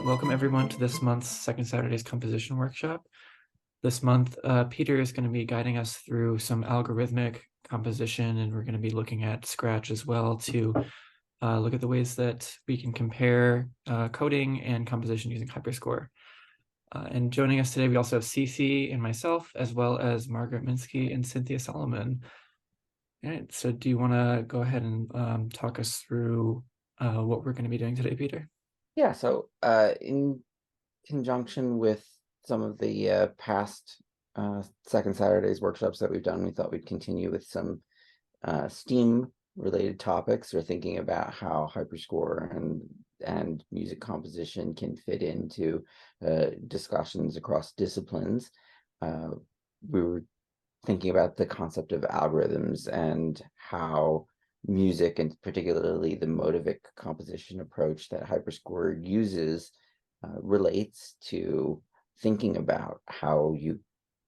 welcome everyone to this month's Second Saturday's composition workshop. This month, Peter is going to be guiding us through some algorithmic composition, and we're going to be looking at Scratch as well to look at the ways that we can compare coding and composition using Hyperscore. And joining us today, we also have Cece and myself, as well as Margaret Minsky and Cynthia Solomon. All right, so do you want to go ahead and talk us through what we're going to be doing today, Peter? Yeah, so in conjunction with some of the past Second Saturdays workshops that we've done, we thought we'd continue with some STEAM-related topics, or thinking about how Hyperscore and music composition can fit into discussions across disciplines. We were thinking about the concept of algorithms and how music, and particularly the motivic composition approach that Hyperscore uses, relates to thinking about how you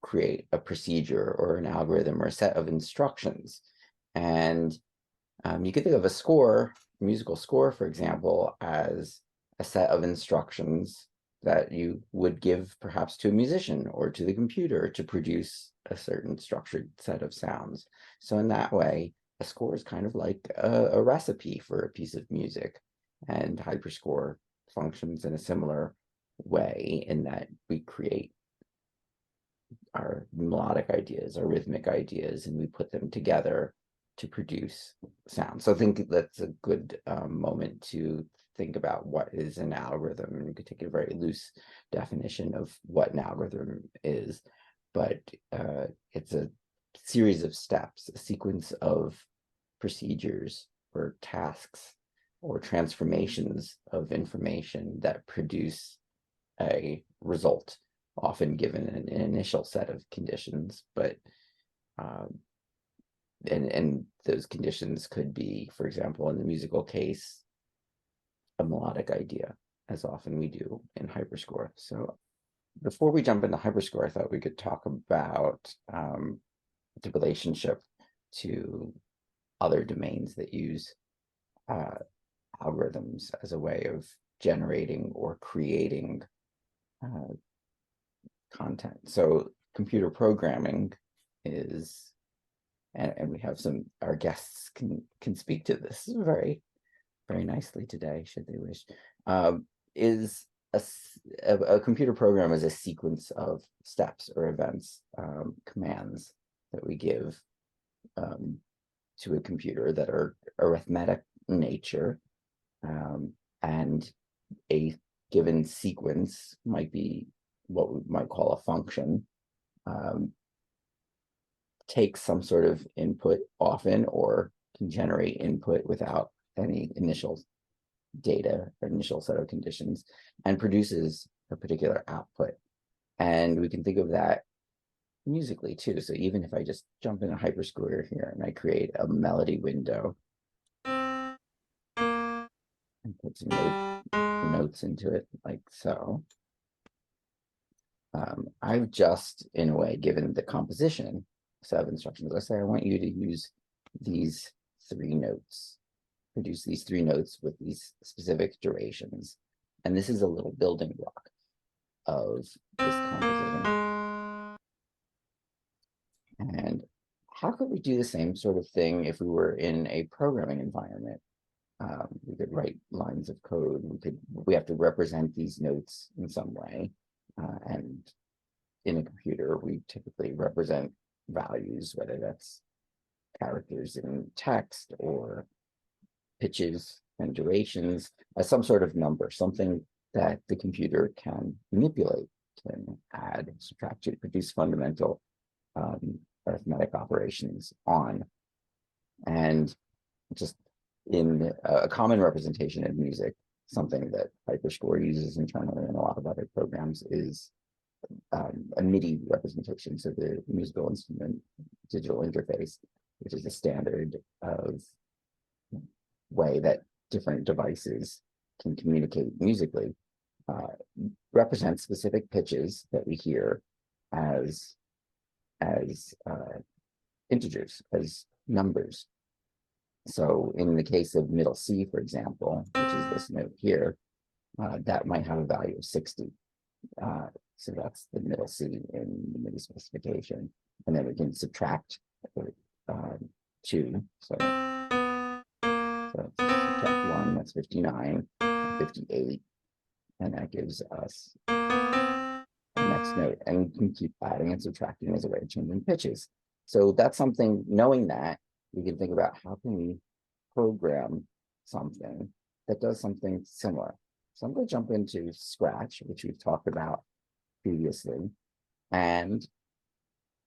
create a procedure or an algorithm or a set of instructions. And you could think of a musical score, for example, as a set of instructions that you would give perhaps to a musician or to the computer to produce a certain structured set of sounds. So in that way, a score is kind of like a recipe for a piece of music, and Hyperscore functions in a similar way in that we create our melodic ideas, our rhythmic ideas, and we put them together to produce sound. So I think that's a good moment to think about what is an algorithm, and you could take a very loose definition of what an algorithm is, but it's a series of steps, a sequence of procedures or tasks or transformations of information that produce a result, often given an initial set of conditions, but and those conditions could be, for example, in the musical case, a melodic idea, as often we do in Hyperscore. So before we jump into Hyperscore, I thought we could talk about the relationship to other domains that use algorithms as a way of generating or creating content. So computer programming is, and we have our guests can speak to this very, very nicely today, should they wish, is a computer program is a sequence of steps or events, commands that we give to a computer that are arithmetic in nature, and a given sequence might be what we might call a function, takes some sort of input often, or can generate input without any initial data or initial set of conditions, and produces a particular output. And we can think of that musically too. So even if I just jump in a Hyperscore here and I create a melody window and put some notes into it like so, I've just, in a way, given the composition set of instructions. Let's say I want you to use these three notes, produce these three notes with these specific durations. And this is a little building block of this composition. And how could we do the same sort of thing if we were in a programming environment? We could write lines of code. We have to represent these notes in some way. And in a computer, we typically represent values, whether that's characters in text or pitches and durations, as some sort of number, something that the computer can manipulate, can add, subtract, to produce fundamental arithmetic operations on. And just in a common representation in music, something that Hyperscore uses internally in a lot of other programs is a MIDI representation, so the musical instrument digital interface, which is a standard of way that different devices can communicate musically, represents specific pitches that we hear as integers, as numbers. So in the case of middle C, for example, which is this note here, that might have a value of 60. So that's the middle C in the MIDI specification. And then we can subtract 2. So subtract 1, that's 59, 58. And that gives us the next note. And we can keep adding and subtracting as a way of changing pitches. So that's something, knowing that, we can think about how can we program something that does something similar. So I'm going to jump into Scratch, which we've talked about previously. And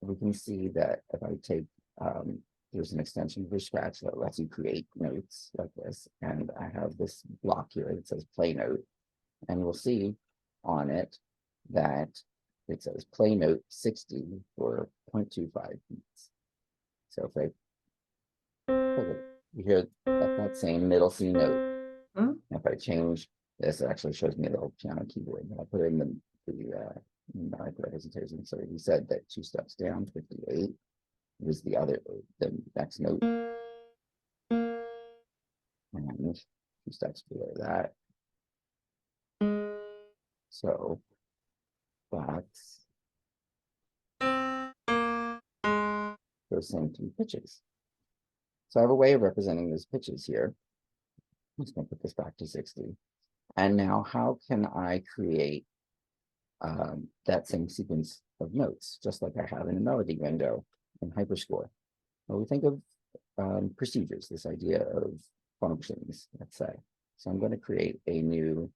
we can see that if I take, there's an extension for Scratch that lets you create notes like this. And I have this block here that says play note. And we'll see on it that it says play note 60 for 0.25 beats. So if you hear that same middle C note. If I change this, it actually shows me a little piano keyboard. And I put it in the presentation. So he said that 2 steps down, 58 was the next note. And 2 steps below that. So that's those same 2 pitches. So I have a way of representing those pitches here. I'm just going to put this back to 60. And now how can I create that same sequence of notes, just like I have in a melody window in Hyperscore? Well, we think of procedures, this idea of functions, let's say. So I'm going to create a new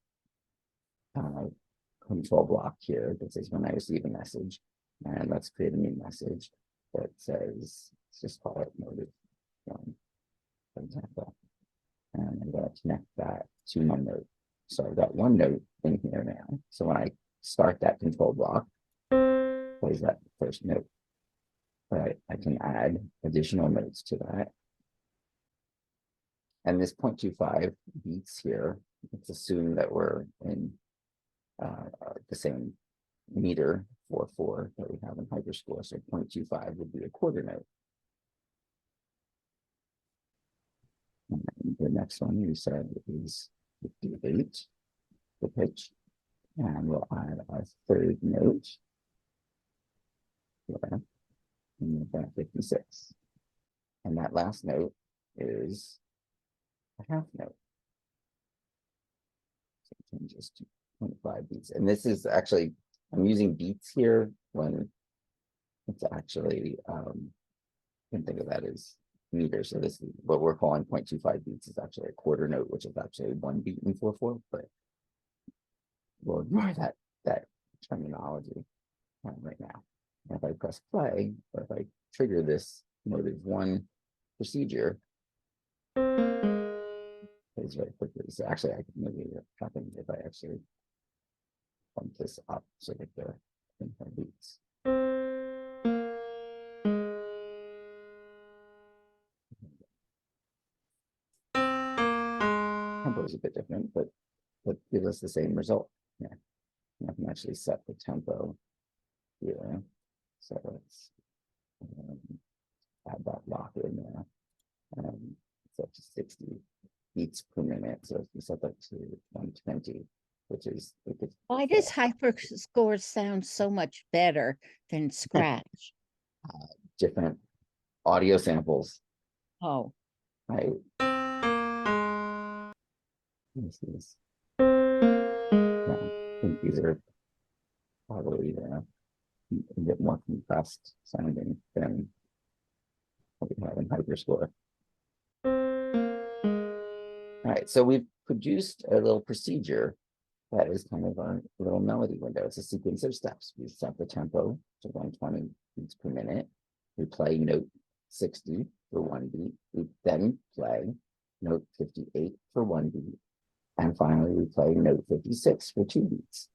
control block here that says when I receive a message. And let's create a new message that says, let's just call it motive 1, for example. And I'm going to connect that to my note. So I've got 1 note in here now. So when I start that control block, plays that first note. But I can add additional notes to that. And this 0.25 beats here, let's assume that we're in the same meter 4/4 that we have in Hyperscore. So 0.25 would be a quarter note. And the next one we said is 58, the pitch. And we'll add our 3rd note here, and we've got 56. And that last note is a half note. So it changes to 0.5 beats. And this is actually, I'm using beats here when it's actually, you can think of that as meters. So this is what we're calling 0.25 beats is actually a quarter note, which is actually 1 beat in 4/4, but we'll ignore that terminology right now. And if I press play, or if I trigger this motive 1 procedure, it's very quickly. So actually, I could maybe happen if I actually bump this up so that they're in beats. Tempo is a bit different, but gives us the same result. Yeah, and I can actually set the tempo here. So let's add that lock in there. It's up to 60 beats per minute. So if you set that to 120, which is why does Hyperscore sound so much better than Scratch? Different audio samples. Oh, Right. This is, yeah, I think these are probably a bit more compressed sounding than what we have in Hyperscore. All right, so we've produced a little procedure that is kind of our little melody window. It's a sequence of steps. We set the tempo to 120 beats per minute. We play note 60 for 1 beat. We then play note 58 for 1 beat. And finally, we play note 56 for 2 beats.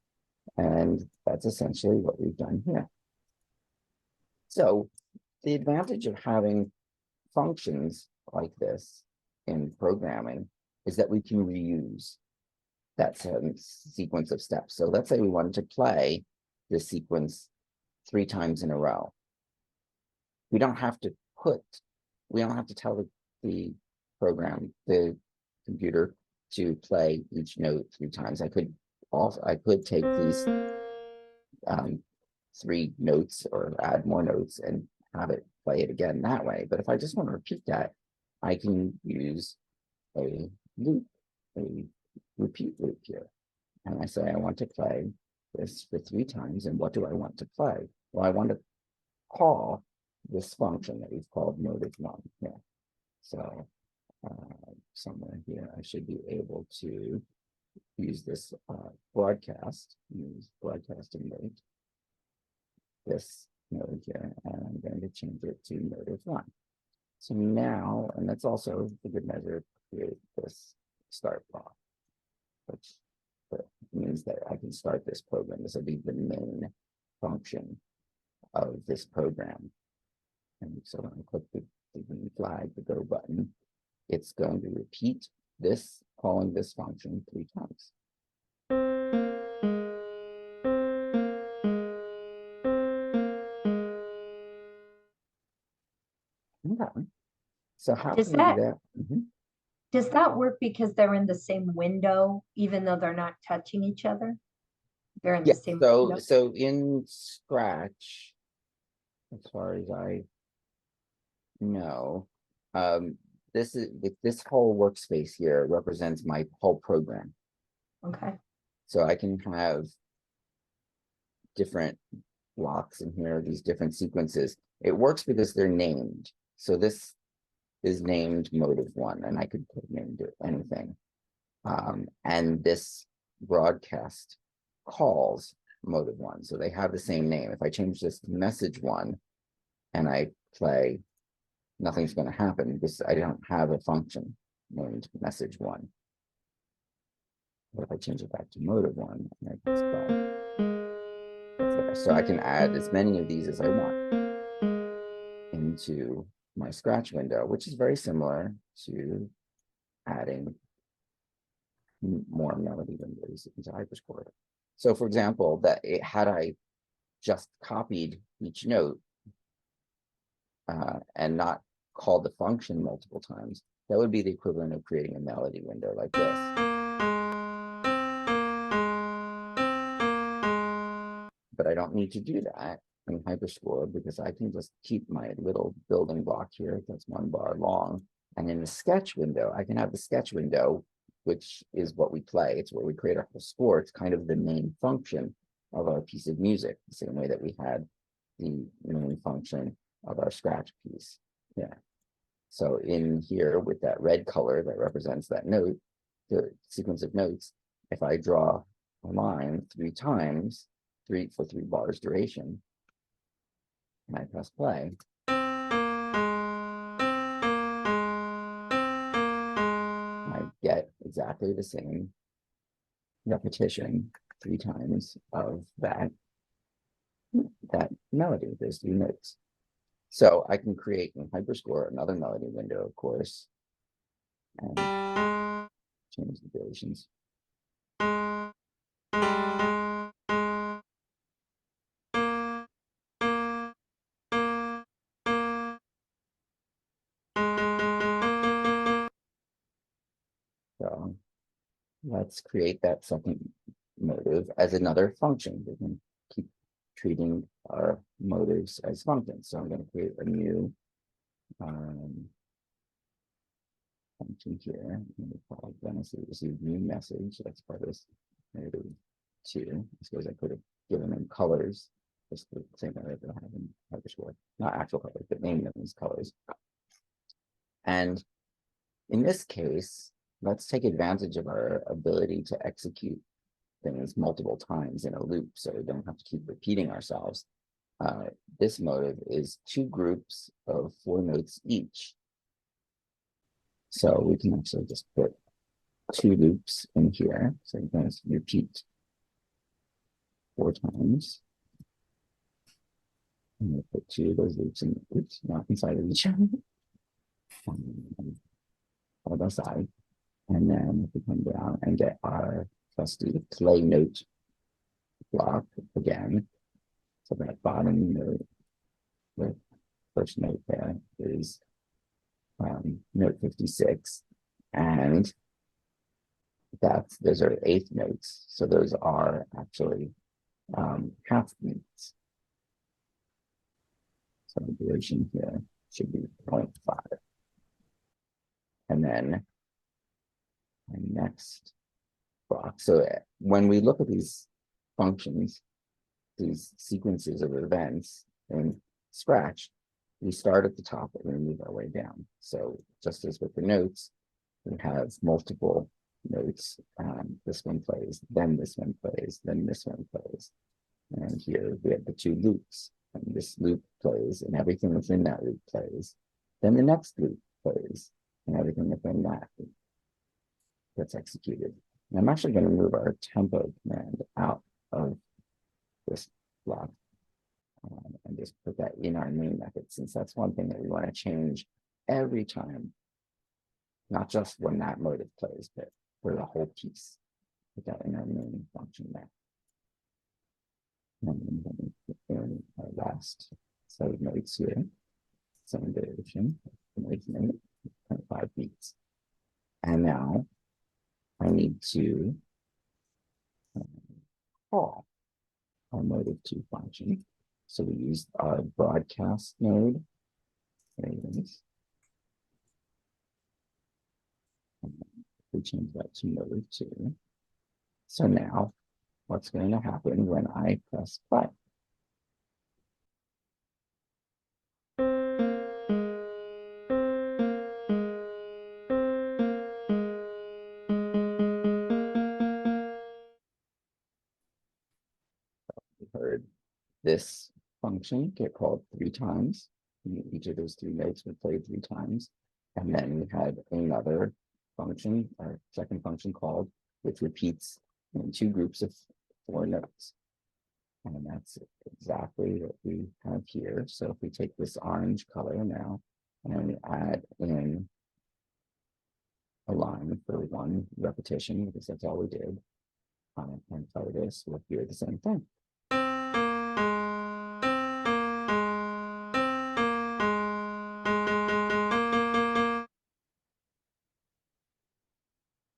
And that's essentially what we've done here. So the advantage of having functions like this in programming is that we can reuse that sequence of steps. So let's say we wanted to play this sequence 3 times in a row. We don't have to tell the program, the computer, to play each note 3 times. I could take these 3 notes or add more notes and have it play it again that way. But if I just want to repeat that, I can use a loop, a repeat loop here. And I say I want to play this for 3 times. And what do I want to play? Well, I want to call this function that we've called motive 1 here. So somewhere here, I should be able to use this use broadcasting mode, this node here, and I'm going to change it to motive 1. So now, and that's also a good measure, create this start block, which means that I can start this program. This will be the main function of this program. And so when I click the green flag, the go button, it's going to repeat this, calling this function 3 times. Okay. So how Does can we do that- that? Mhm. Does that work because they're in the same window, even though they're not touching each other? They're in Yeah, the same so window? so in Scratch, as far as I know, this whole workspace here represents my whole program. Okay. So I can have different blocks in here, these different sequences. It works because they're named. So this is named motive 1, and I could put named it anything. And this broadcast calls motive 1. So they have the same name. If I change this to message 1 and I play, nothing's going to happen because I don't have a function named message 1. But if I change it back to motive 1, and I press play, it's there. So I can add as many of these as I want into my Scratch window, which is very similar to adding more melody windows into Hyperscore. So for example, had I just copied each note and not called the function multiple times, that would be the equivalent of creating a melody window like this. But I don't need to do that in Hyperscore because I can just keep my little building block here that's 1 bar long. And in the sketch window, I can have the sketch window, which is what we play. It's where we create our whole score. It's kind of the main function of our piece of music, the same way that we had the main function of our Scratch piece. Yeah. So in here with that red color that represents that note, the sequence of notes, if I draw a line 3 times, 3 for 3 bars duration, and I press play, I get exactly the same repetition 3 times of that melody, those 3 notes. So I can create in Hyperscore another melody window, of course, and change the durations. So let's create that second motive as another function. We can keep treating our motives as functions. So I'm going to create a new function here. We call it receive new message. That's part of this motive 2. I suppose I could have given them colors, just the same way that I have in Hyperscore. Not actual colors, but name them as colors. And in this case, let's take advantage of our ability to execute things multiple times in a loop so we don't have to keep repeating ourselves. This motive is 2 groups of 4 notes each. So we can actually just put 2 loops in here. So you're going to repeat 4 times. I'm going to put 2 of those loops in, oops, not inside of each other. Side by side. And then we come down and get our trusty play note block again. So that bottom note, the first note there is note 56. And those are eighth notes. So those are actually half beats. So the duration here should be 0.5. And then our next block. So when we look at these functions, these sequences of events in Scratch, we start at the top and we move our way down. So just as with the notes, we have multiple notes. This one plays, then this one plays, then this one plays. And here we have the two loops. And this loop plays, and everything within that loop plays. Then the next loop plays, and everything within that loop gets executed. And I'm actually going to move our tempo command out of this block and just put that in our main method, since that's one thing that we want to change every time, not just when that motive plays, but for the whole piece. Put that in our main function there. And then put in our last set of notes here. Same duration, 5 beats. And now I need to call our motive 2 function. So we use our broadcast node. There it is. We change that to motive 2. So now what's going to happen when I press play? We heard this function get called 3 times. Each of those 3 notes would play 3 times. And then we had another function, our second function called, which repeats in 2 groups of 4 notes. And that's exactly what we have here. So if we take this orange color now and we add in a line for 1 repetition, because that's all we did, and play this, we'll hear the same thing.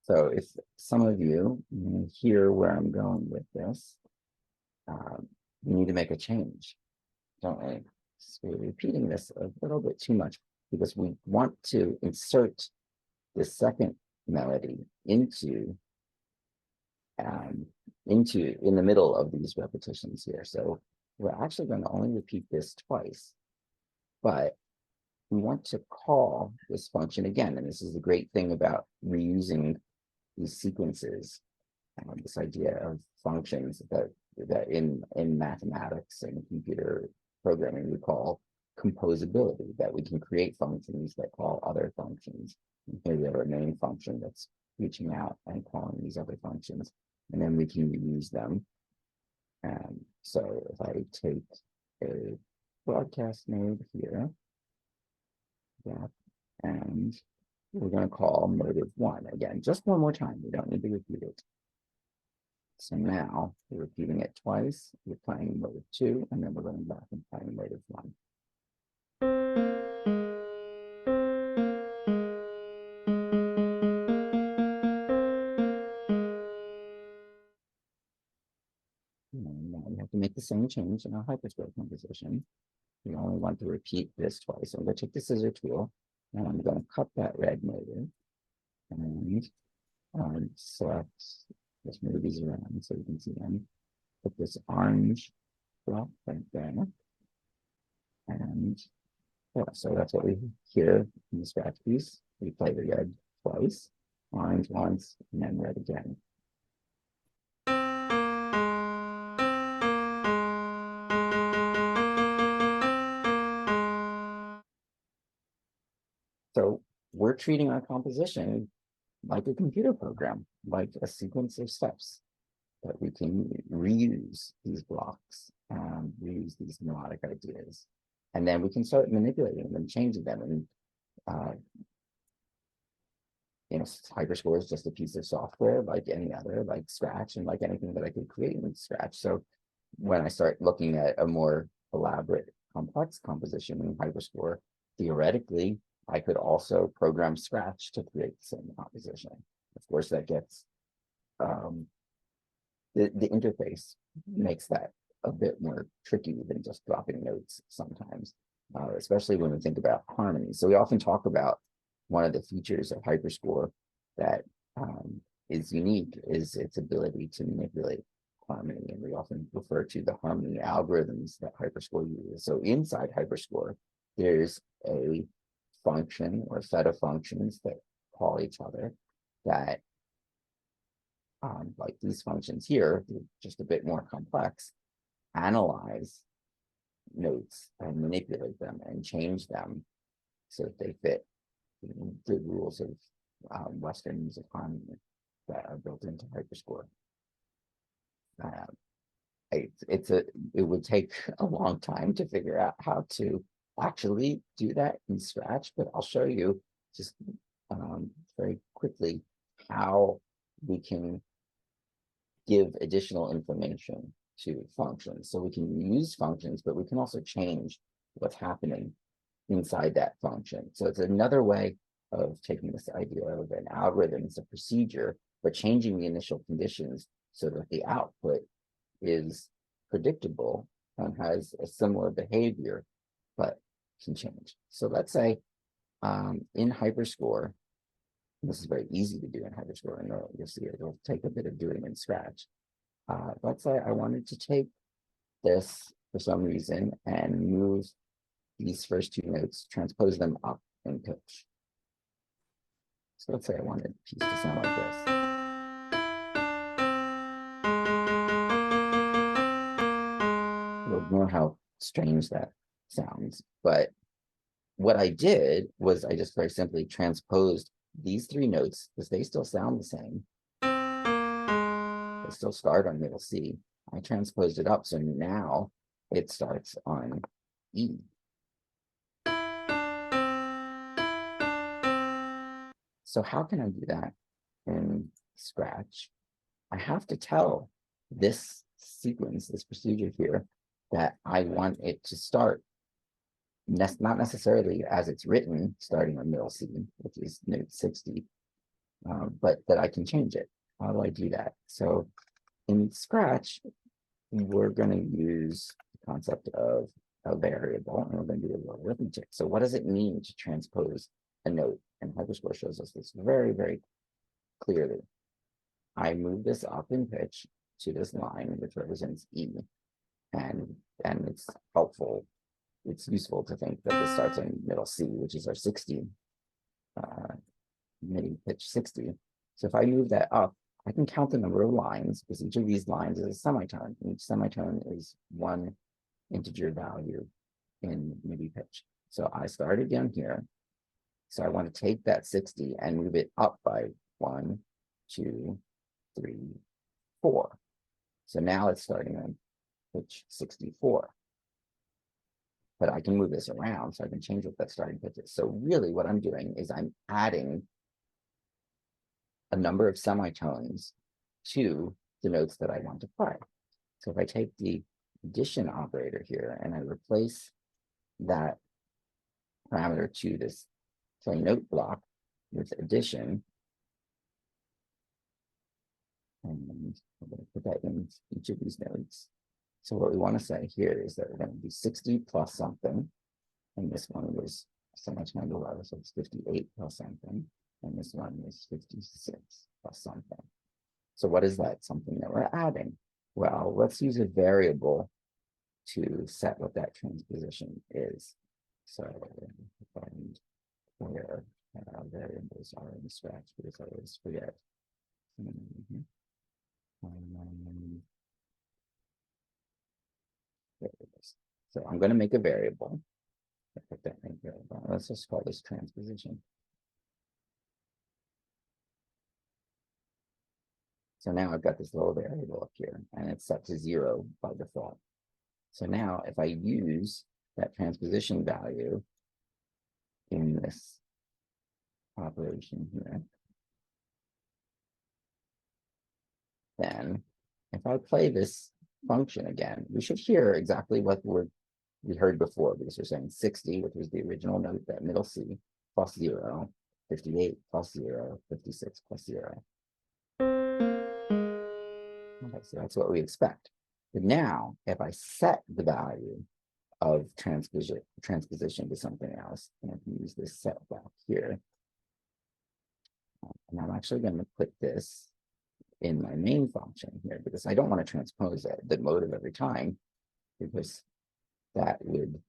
So if some of you hear where I'm going with this, we need to make a change, don't we? So we're repeating this a little bit too much because we want to insert the second melody into in the middle of these repetitions here. So we're actually going to only repeat this twice, but we want to call this function again. And this is the great thing about reusing these sequences, this idea of functions that in mathematics and computer programming we call composability, that we can create functions that call other functions. And here we have our main function that's reaching out and calling these other functions, and then we can reuse them. And so if I take a broadcast node here, and we're going to call motive 1 again, just one more time. We don't need to repeat it. So now we're repeating it twice. We're playing motive 2, and then we're going back and playing motive 1. And now we have to make the same change in our hyperscore composition. We only want to repeat this twice. So I'm going to take the scissor tool, and I'm going to cut that red motive and select, just move these around so you can see them. Put this orange block right there. And yeah, so that's what we hear in the scratch piece. We play the red twice, orange once, and then red again. So we're treating our composition like a computer program, like a sequence of steps that we can reuse these blocks, reuse these melodic ideas, and then we can start manipulating them and changing them. And Hyperscore is just a piece of software like any other, like Scratch, and like anything that I could create in Scratch. So when I start looking at a more elaborate, complex composition in Hyperscore, theoretically, I could also program Scratch to create the same composition. Of course, that gets the interface makes that a bit more tricky than just dropping notes sometimes, especially when we think about harmony. So we often talk about one of the features of Hyperscore that is unique is its ability to manipulate harmony, and we often refer to the harmony algorithms that Hyperscore uses. So inside Hyperscore, there's a function or a set of functions that call each other that like these functions here, just a bit more complex, analyze notes and manipulate them and change them so that they fit the rules of Western music harmony that are built into Hyperscore. It would take a long time to figure out how to actually do that in Scratch, but I'll show you just very quickly how we can give additional information to functions. So we can use functions, but we can also change what's happening inside that function. So it's another way of taking this idea of an algorithm as a procedure, but changing the initial conditions so that the output is predictable and has a similar behavior, but can change. So let's say in Hyperscore, this is very easy to do in Hyperscore, and you'll see it'll take a bit of doing in Scratch. Let's say I wanted to take this for some reason and move these first two notes, transpose them up in pitch. So let's say I wanted a piece to sound like this. You'll ignore how strange that sounds, but what I did was I just very simply transposed these three notes because they still sound the same. They still start on middle C. I transposed it up, so now it starts on E. So how can I do that in Scratch? I have to tell this sequence, this procedure here, that I want it to start not necessarily as it's written, starting on middle C, which is note 60, but that I can change it. How do I do that? So in Scratch, we're going to use the concept of a variable, and we're going to do a little arithmetic. So what does it mean to transpose a note? And Hyperscore shows us this very, very clearly. I move this up in pitch to this line, which represents E, and it's helpful. It's useful to think that this starts on middle C, which is our 60, MIDI pitch 60. So if I move that up, I can count the number of lines because each of these lines is a semitone. And each semitone is one integer value in MIDI pitch. So I started down here. So I want to take that 60 and move it up by 1, 2, 3, 4. So now it's starting on pitch 64. But I can move this around, so I can change what that starting pitch is. So really what I'm doing is I'm adding a number of semitones to the notes that I want to play. So if I take the addition operator here and I replace that parameter to this play note block with addition, and I'm going to put that in each of these notes. So what we want to say here is that we're going to do 60 plus something, and this one was semitone below, so it's 58 plus something, and this one is 56 plus something. So what is that something that we're adding? Well, let's use a variable to set what that transposition is. So find where variables are in Scratch, because I always forget. Variables. So I'm going to make a variable. Let's just call this transposition. So now I've got this little variable up here, and it's set to 0 by default. So now if I use that transposition value in this operation here, then if I play this function again, we should hear exactly what we heard before, because we're saying 60, which was the original note, that middle C, plus 0, 58 plus 0, 56 plus 0. Okay, so that's what we expect. But now, if I set the value of transposition to something else, and I can use this set back here, and I'm actually going to put this in my main function here because I don't want to transpose the motive every time, because that would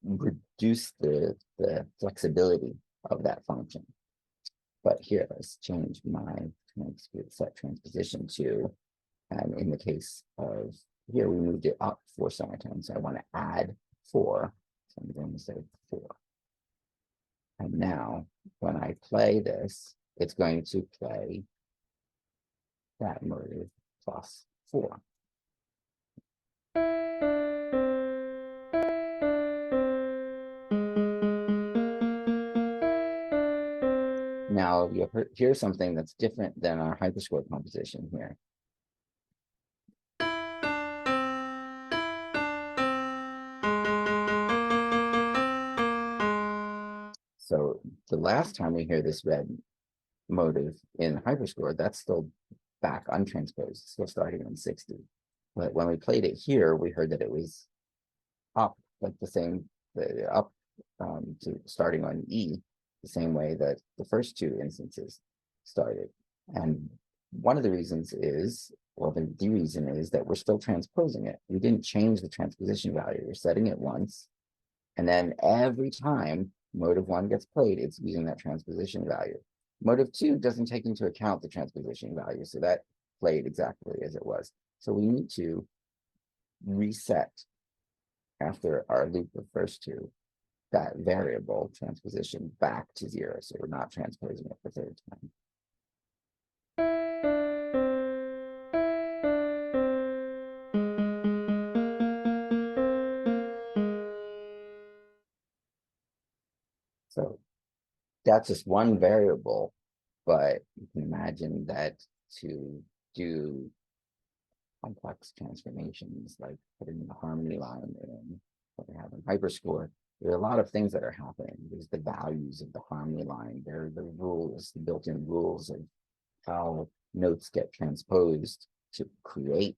reduce the flexibility of that function. But here, let's change my set transposition to, and in the case of here, we moved it up 4 semitones. So I want to add 4. So I'm going to say 4. And now when I play this, it's going to play that motive plus 4. Now you'll hear something that's different than our hyperscore composition here. So the last time we hear this red motive in hyperscore, that's still back untransposed, still starting on 60. But when we played it here, we heard that it was up, like the same, up to starting on E, the same way that the first 2 instances started. And one of the reasons is, well, the reason is that we're still transposing it. We didn't change the transposition value. We're setting it once, and then every time motive 1 gets played, it's using that transposition value. Motive 2 doesn't take into account the transposition value, so that played exactly as it was. So we need to reset, after our loop of first 2, that variable transposition back to 0, so we're not transposing it the 3rd time. So that's just one variable, but you can imagine that to do complex transformations, like putting the harmony line in what we have in hyperscore, there are a lot of things that are happening. There's the values of the harmony line. There are the rules, the built-in rules of how notes get transposed to create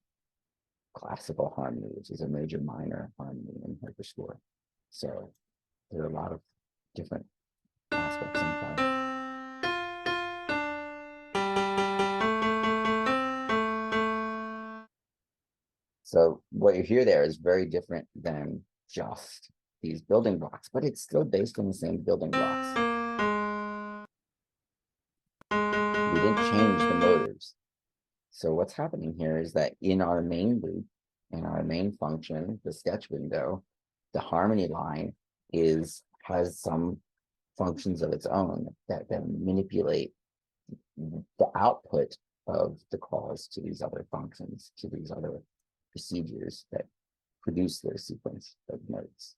classical harmony, which is a major minor harmony in hyperscore. So there are a lot of different aspects inside. So what you hear there is very different than just these building blocks, but it's still based on the same building blocks. We didn't change the motives. So what's happening here is that in our main loop, in our main function, the sketch window, the harmony line has some functions of its own that manipulate the output of the calls to these other functions, to these other procedures that produce their sequence of notes.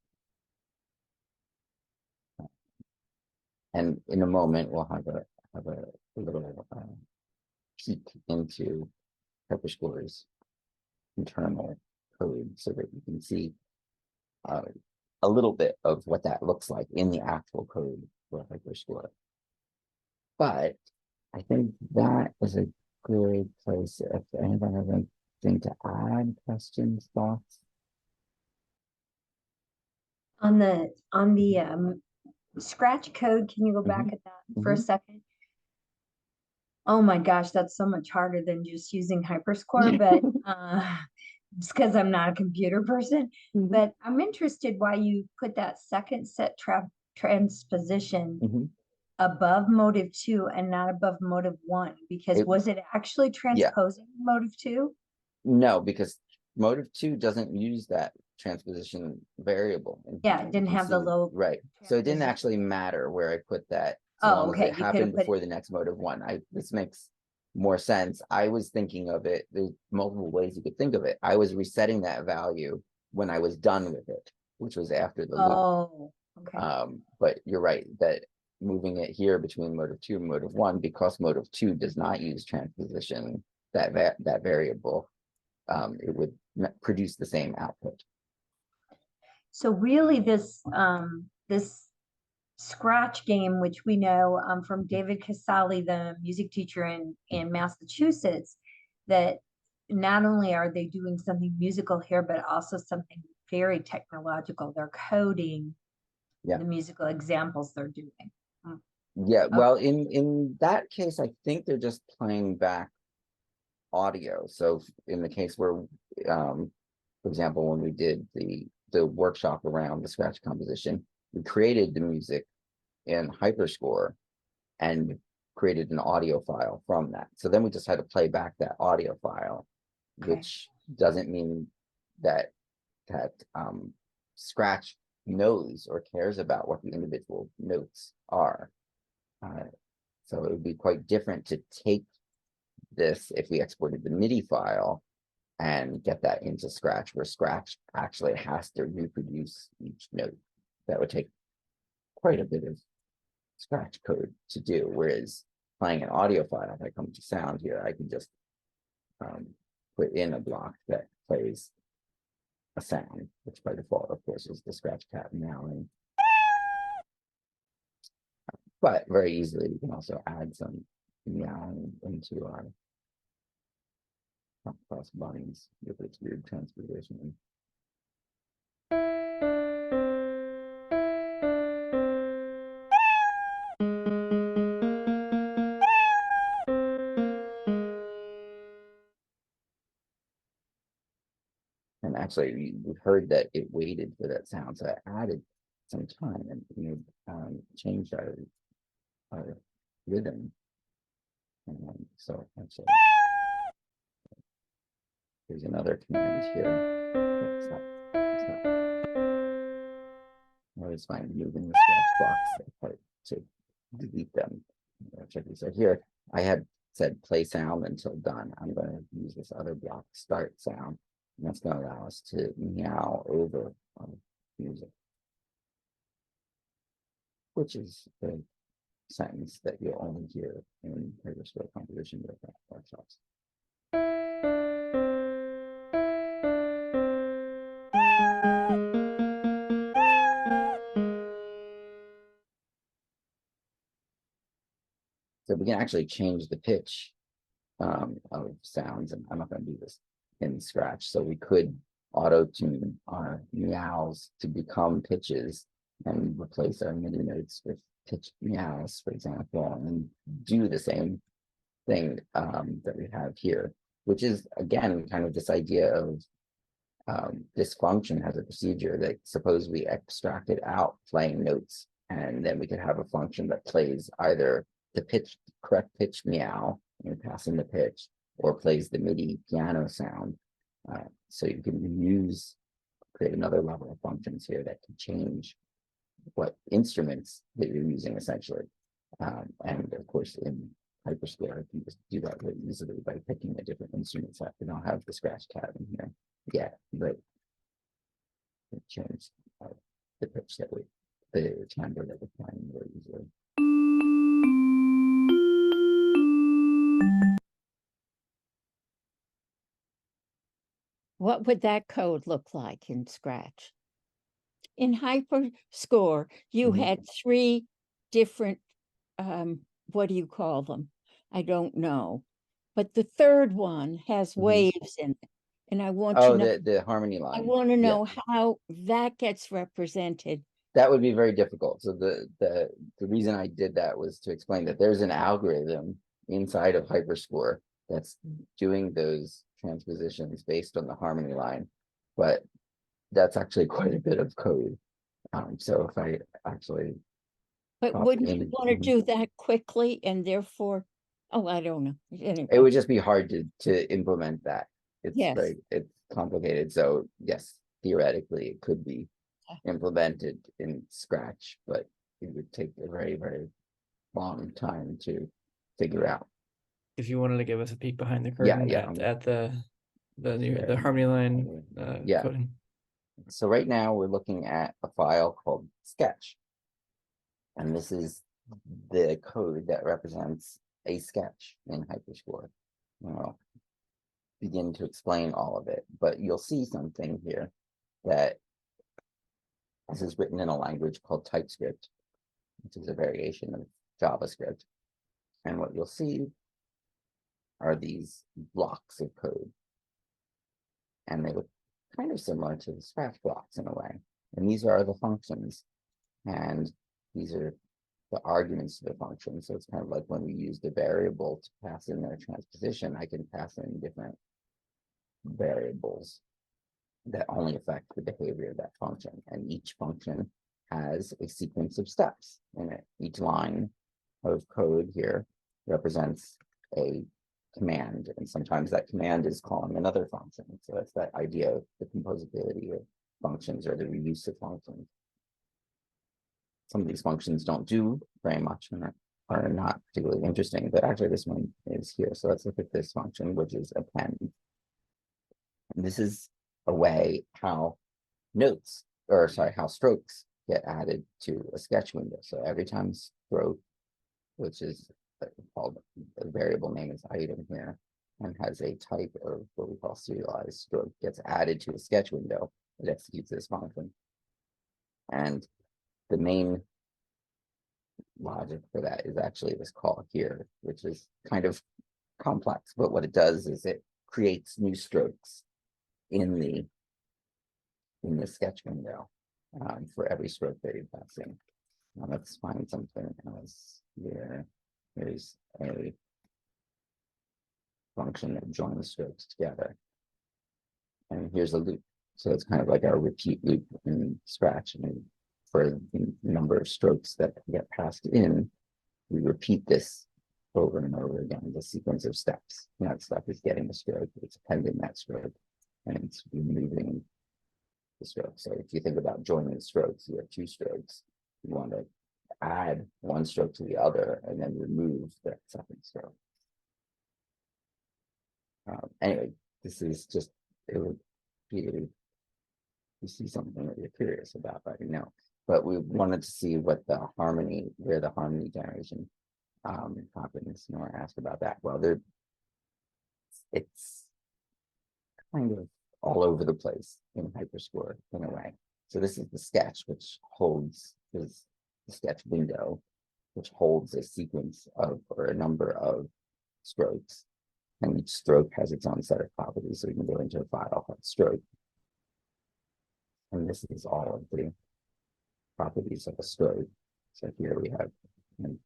And in a moment, we'll have a little peek into Hyperscore's internal code so that you can see a little bit of what that looks like in the actual code for Hyperscore. But I think that is a good place. If anyone has anything to add, questions, thoughts? On the Scratch code, can you go back at that for a second? Oh my gosh, that's so much harder than just using Hyperscore, but it's because I'm not a computer person. But I'm interested why you put that second set transposition above motive 2 and not above motive 1, because was it actually transposing motive 2? No, because motive 2 doesn't use that transposition variable. Yeah, it didn't have the low. Right. So it didn't actually matter where I put that. As long as it happened before the next motive 1. This makes more sense. I was thinking of it, there's multiple ways you could think of it. I was resetting that value when I was done with it, which was after the loop. Oh, okay. But you're right that moving it here between motive 2 and motive 1, because motive 2 does not use transposition, that variable, it would produce the same output. So really this Scratch game, which we know from David Casale, the music teacher in Massachusetts, that not only are they doing something musical here, but also something very technological. They're coding Yeah. the musical examples they're doing. Yeah, Okay. well, in that case, I think they're just playing back audio. So in the case where, for example, when we did the workshop around the Scratch composition, we created the music in Hyperscore and created an audio file from that. So then we just had to play back that audio file, Okay. which doesn't mean that Scratch knows or cares about what the individual notes are. So it would be quite different to take this if we exported the MIDI file and get that into Scratch, where Scratch actually has to reproduce each note. That would take quite a bit of Scratch code to do, whereas playing an audio file, if I come to sound here, I can just put in a block that plays a sound, which by default, of course, is the Scratch cat meowing. But very easily, we can also add some meowing into our cross bodies with its weird transposition. And actually, we heard that it waited for that sound, so I added some time and changed our rhythm. So actually, there's another command here. Stop. I always find moving the Scratch blocks apart to delete them. So here I had said play sound until done. I'm going to use this other block, start sound, and that's going to allow us to meow over music, which is a sentence that you'll only hear in Hyperscore composition workshops. So we can actually change the pitch of sounds, and I'm not going to do this in Scratch. So we could auto-tune our meows to become pitches and replace our MIDI notes with pitch meows, for example, and do the same thing that we have here, which is, again, kind of this idea of this function has a procedure that suppose we extracted out playing notes, and then we could have a function that plays either the correct pitch meow, and passing the pitch, or plays the MIDI piano sound. So you can create another level of functions here that can change what instruments that you're using essentially. And of course, in Hyperscore, you can just do that very easily by picking a different instrument set. We don't have the Scratch tab in here yet, but it changed the pitch the timbre that we're playing very easily. What would that code look like in Scratch? In Hyperscore, you had 3 different, what do you call them? I don't know. But the third one has waves in it. And I want to know, the harmony line. I want to know how that gets represented. That would be very difficult. So the reason I did that was to explain that there's an algorithm inside of Hyperscore that's doing those transpositions based on the harmony line, but that's actually quite a bit of code. So if I actually, But wouldn't you want to do that quickly and therefore, oh, I don't know. Anyway. It would just be hard to implement that. Yes. It's complicated. So yes, theoretically it could be implemented in Scratch, but it would take a very, very long time to figure out. If you wanted to give us a peek behind the curtain at the harmony line coding. So right now we're looking at a file called Sketch, and this is the code that represents a sketch in Hyperscore. I'll begin to explain all of it, but you'll see something here that this is written in a language called TypeScript, which is a variation of JavaScript. And what you'll see are these blocks of code. and they look kind of similar to the Scratch blocks in a way. And these are the functions, and these are the arguments to the function. So it's kind of like when we use the variable to pass in their transposition, I can pass in different variables that only affect the behavior of that function. And each function has a sequence of steps in it. Each line of code here represents a command, and sometimes that command is calling another function. So that's that idea of the composability of functions, or the reuse of functions. Some of these functions don't do very much and are not particularly interesting, but actually this one is here. So let's look at this function, which is append. And this is a way how how strokes get added to a sketch window. So every time stroke, which is called a variable name is item here, and has a type of what we call serialized stroke, gets added to a sketch window, it executes this function. And the main logic for that is actually this call here, which is kind of complex, but what it does is it creates new strokes in the sketch window for every stroke that you're passing. Now let's find something else here. Here's a function that joins strokes together. And here's a loop. So it's kind of like our repeat loop in Scratch. And for the number of strokes that get passed in, we repeat this over and over again, the sequence of steps. And that step is getting the stroke, it's appending that stroke, and it's removing the stroke. So if you think about joining strokes, you have two strokes. You want to add one stroke to the other and then remove that second stroke. Anyway, this is just, it would be, you see something that you're curious about, right now. But we wanted to see what the harmony, where the harmony generation happens. Nora asked about that. Well, it's kind of all over the place in Hyperscore in a way. So this is the sketch, which holds the sketch window, which holds a sequence of, or a number of strokes. And each stroke has its own set of properties. So we can go into a file called stroke. And this is all of the properties of a stroke. So here we have, and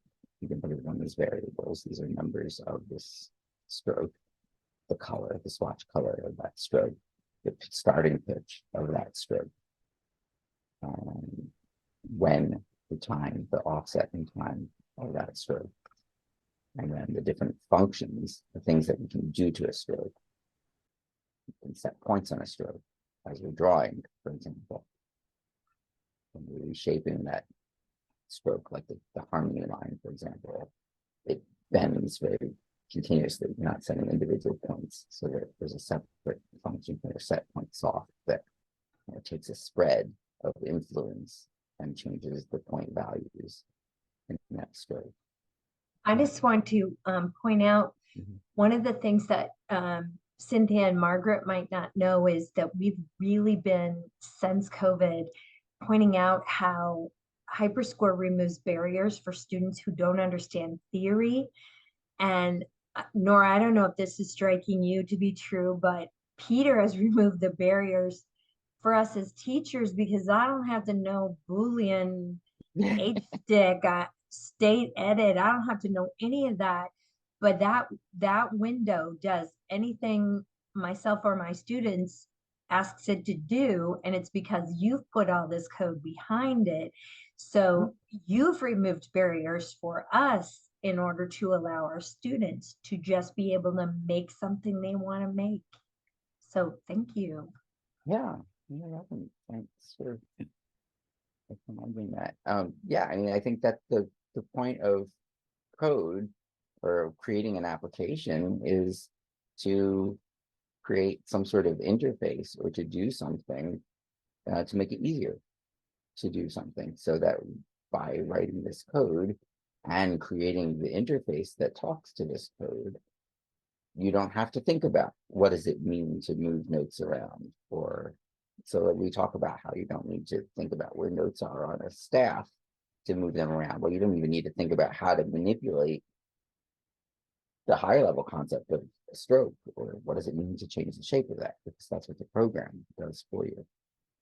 you can put it on these variables. These are numbers of this stroke, the color, the swatch color of that stroke, the starting pitch of that stroke, when the time, the offset in time of that stroke, and then the different functions, the things that we can do to a stroke. We can set points on a stroke as we're drawing, for example. And we're reshaping that stroke, like the harmony line, for example. It bends very continuously, you're not setting individual points. So there's a separate function here, set points off, that takes a spread of influence and changes the point values in that stroke. I just want to point out one of the things that Cynthia and Margaret might not know is that we've really been, since COVID, pointing out how Hyperscore removes barriers for students who don't understand theory. And Nora, I don't know if this is striking you to be true, but Peter has removed the barriers for us as teachers, because I don't have to know Boolean, H-stick, state edit. I don't have to know any of that, but that window does anything myself or my students asks it to do, and it's because you've put all this code behind it. So you've removed barriers for us in order to allow our students to just be able to make something they want to make. So thank you. Yeah, you're welcome. Thanks for remembering that. Yeah, I mean, I think that the point of code or creating an application is to create some sort of interface or to do something to make it easier to do something, so that by writing this code and creating the interface that talks to this code, you don't have to think about what does it mean to move notes around, or so that we talk about how you don't need to think about where notes are on a staff to move them around. Well, you don't even need to think about how to manipulate the higher level concept of a stroke, or what does it mean to change the shape of that, because that's what the program does for you.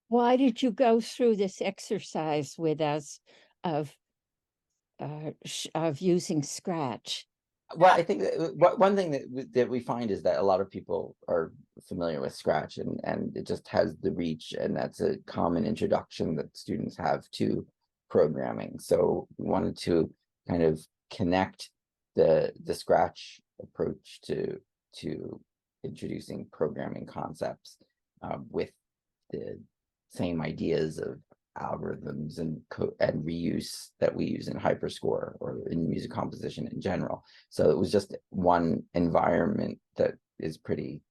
Why did you go through this exercise with us of using Scratch? Well, I think that one thing that we find is that a lot of people are familiar with Scratch, and it just has the reach, and that's a common introduction that students have to programming. So we wanted to kind of connect the Scratch approach to introducing programming concepts with the same ideas of algorithms and reuse that we use in Hyperscore or in music composition in general. So it was just one environment that is pretty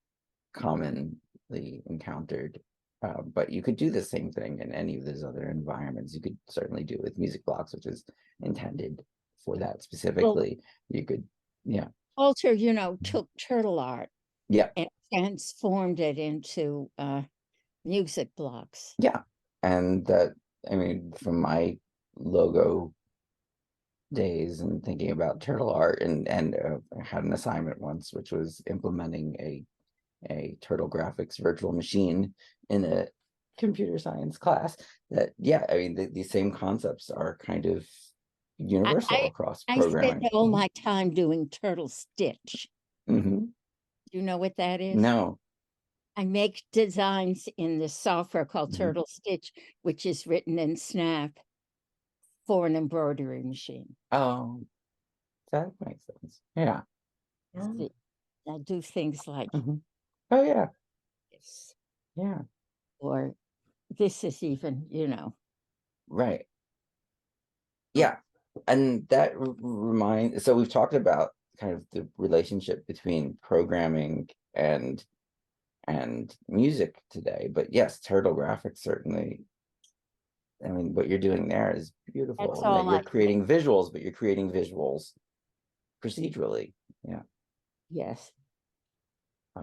commonly encountered. But you could do the same thing in any of those other environments. You could certainly do it with music blocks, which is intended for that specifically. Well, you could, yeah. Walter, you know, took turtle art, yeah, and transformed it into music blocks. Yeah. And that, I mean, from my logo days and thinking about turtle art, and I had an assignment once, which was implementing a turtle graphics virtual machine in a computer science class. That, yeah, I mean, these same concepts are kind of universal across programming. I spent all my time doing turtle stitch. Mm-hmm. Do you know what that is? No. I make designs in this software called Turtle Stitch, which is written in Snap for an embroidery machine. Oh, that makes sense. Yeah. I do things like, oh yeah, this. Yeah. Or this is even, you know. Right. Yeah. And that reminds, so we've talked about kind of the relationship between programming and music today, but yes, turtle graphics certainly, I mean, what you're doing there is beautiful. That's and all that you're creating visuals, but you're creating visuals procedurally. Yeah. Yes.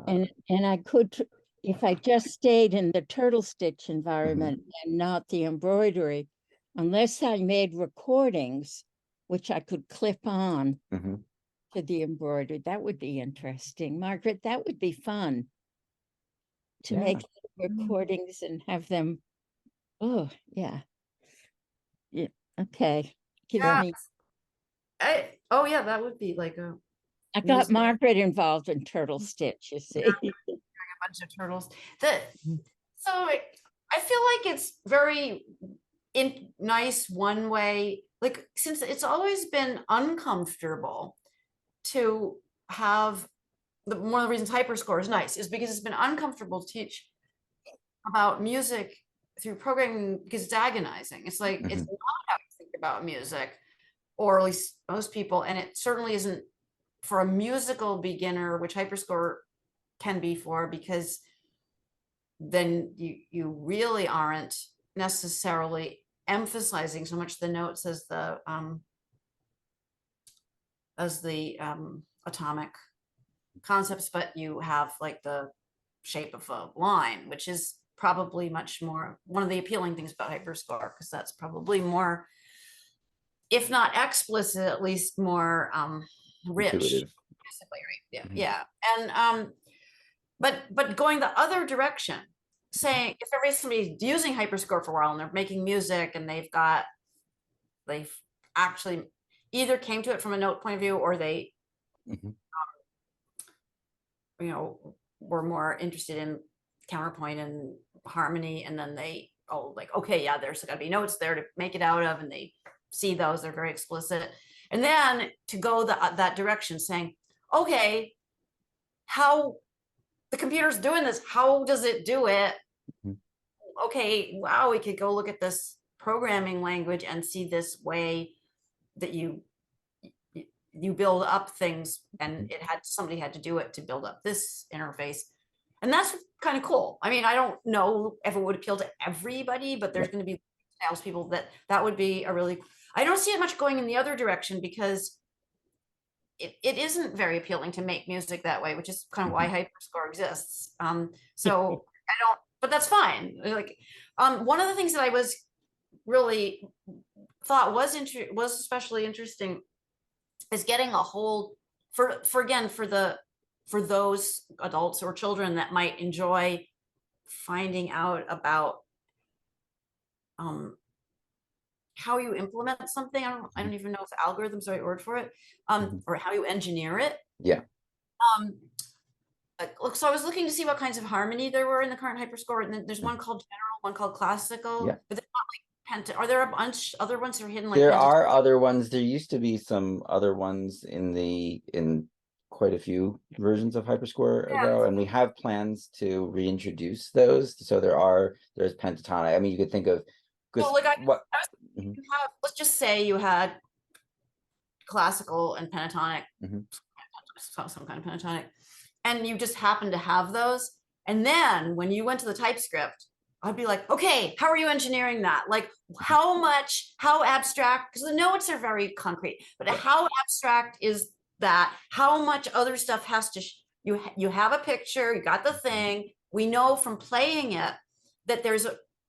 And I could, if I just stayed in the turtle stitch environment and not the embroidery, unless I made recordings, which I could clip on to the embroidery, that would be interesting. Margaret, that would be fun to make recordings and have them. Oh, yeah. Yeah. Okay. Oh yeah, that would be like a. I got Margaret involved in turtle stitch, you see. A bunch of turtles. So I feel like it's very nice one way, like, since it's always been uncomfortable to have one of the reasons Hyperscore is nice is because it's been uncomfortable to teach about music through programming, because it's agonizing. It's like it's not how to think about music, or at least most people, and it certainly isn't for a musical beginner, which Hyperscore can be for, because then you really aren't necessarily emphasizing so much the notes as the atomic concepts, but you have like the shape of a line, which is probably much more one of the appealing things about Hyperscore, because that's probably more, if not explicit, at least more rich. Intuitive. Right? Yeah. And but going the other direction, saying if somebody's using Hyperscore for a while and they're making music and they've actually either came to it from a note point of view, or they were more interested in counterpoint and harmony, and then they okay, yeah, there's got to be notes there to make it out of, and they see those, they're very explicit. And then to go that direction, saying, okay, how the computer's doing this, how does it do it? Okay, wow, we could go look at this programming language and see this way that you build up things, and somebody had to do it to build up this interface. And that's kind of cool. I mean, I don't know if it would appeal to everybody, but there's going to be salespeople that would be a really, I don't see it much going in the other direction, because it isn't very appealing to make music that way, which is kind of why Hyperscore exists. So I don't, but that's fine. Like, one of the things that I was really thought was especially interesting is getting a whole for those adults or children that might enjoy finding out about how you implement something. I don't even know if algorithm's the right word for it, or how you engineer it. Yeah. Look, so I was looking to see what kinds of harmony there were in the current hyperscore, and then there's one called general, one called classical. Yeah. But they're not like are there a bunch other ones that are hidden? Like There are other ones. There used to be some other ones in quite a few versions of Hyperscore ago, and we have plans to reintroduce those. So there's pentatonic. I mean, you could think of So like Mhm. you have, let's just say you had classical and pentatonic, some kind of pentatonic, and you just happen to have those. And then when you went to the TypeScript, I'd be like, okay, how are you engineering that? Like how abstract, because the notes are very concrete, but how abstract is that? How much other stuff has to, you have a picture, you got the thing. We know from playing it that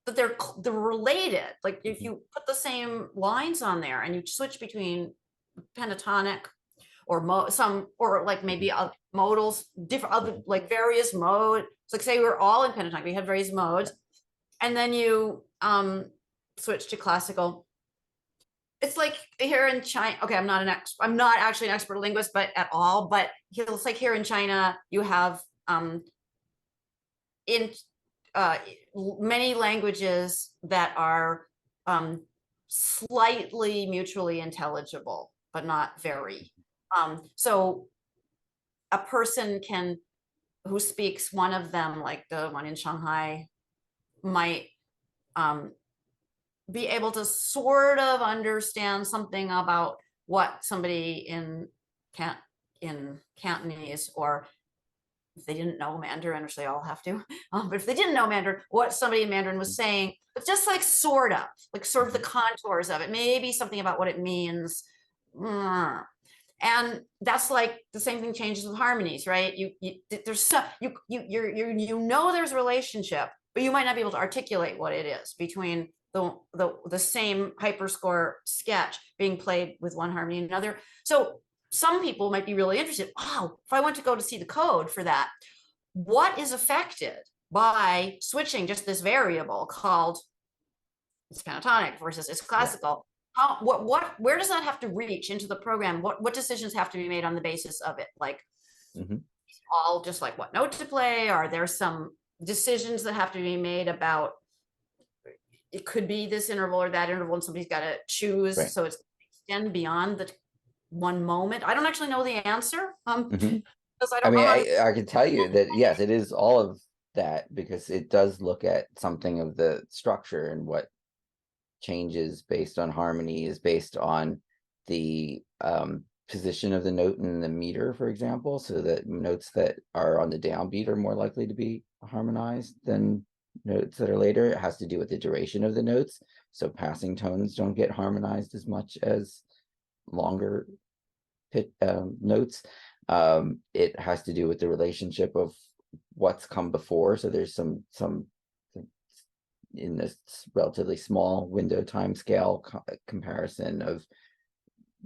that they're related. Like if you put the same lines on there and you switch between pentatonic or or like maybe modals, different other like various modes. So like say we're all in pentatonic, we had various modes, and then you switch to classical. It's like here in China. Okay, I'm not actually an expert linguist, but at all. But it's like here in China, you have in many languages that are slightly mutually intelligible, but not very. So a person who speaks one of them, like the one in Shanghai, might be able to sort of understand something about what somebody in Cantonese, or if they didn't know Mandarin, which they all have to, but if they didn't know Mandarin, what somebody in Mandarin was saying, but just like sort of the contours of it, maybe something about what it means. And that's like the same thing changes with harmonies, right? There's there's a relationship, but you might not be able to articulate what it is between the same hyperscore sketch being played with one harmony and another. So some people might be really interested. Oh, if I want to go to see the code for that, what is affected by switching just this variable called it's pentatonic versus it's classical? Where does that have to reach into the program? What decisions have to be made on the basis of it? Like all just like what note to play? Are there some decisions that have to be made about it could be this interval or that interval, and somebody's got to choose, so it's extend beyond the one moment? I don't actually know the answer. Because I can tell you that yes, it is all of that, because it does look at something of the structure, and what changes based on harmony is based on the position of the note in the meter, for example, so that notes that are on the downbeat are more likely to be harmonized than notes that are later. It has to do with the duration of the notes, so passing tones don't get harmonized as much as longer notes. It has to do with the relationship of what's come before, so there's some in this relatively small window time scale comparison of